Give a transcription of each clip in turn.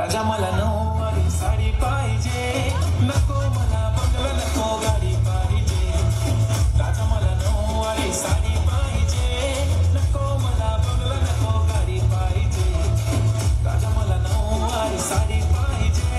राजा मला नऊवारी साडी पाहिजे, नको मला बंगला नको गाडी पाहिजे. राजा मला नऊवारी साडी पाहिजे, नको मला बंगला नको गाडी पाहिजे. राजा मला नऊवारी साडी पाहिजे.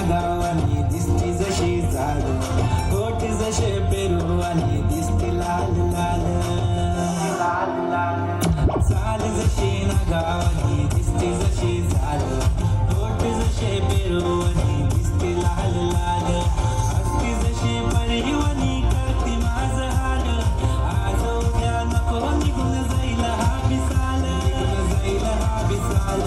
गावानी दिसती जशी झाड, कोटी जसे पेरू आणि दिसती लाल लाल. चाल जशी ना गावानी दिसती जशी झाड, कोटी जसे पेरू आणि दिसती लाल लाल. असती जशी परिवानी करती माझं हाड, आज उद्या नको निघून जाईल हा विसाल, जाईल हा विसाल.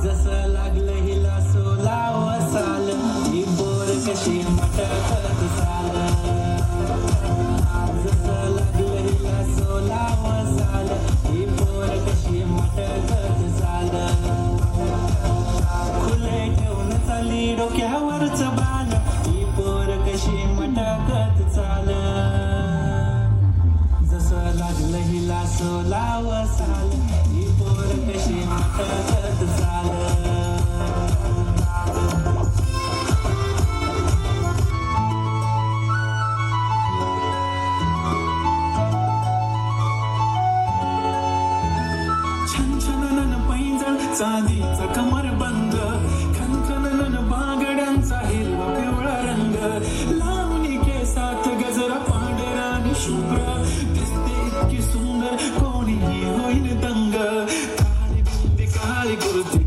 जसं लागलं हिला सोलाव साल, ही पोर कशी मटकत चाल. जसं लागलं हिला सोलाव साल, ही पोर कशी मटकत चाल. खुले ठेवून चाली डोक्यावरच बाण, ही पोर कशी मटकत चाल. जसं लागलं हिला सोलाव साल, ही पोर कशी मटकत चाल. चांदीचा कमरबंद, खनखनन बांगड्यांचा हिरवा पिवळा रंग. लावणी केसात गजरा पांढरा आणि शुभ्र, दिसते इतकी सुंदर कोणीही होईल दंग. काळी बुंदी काळी कुर्ती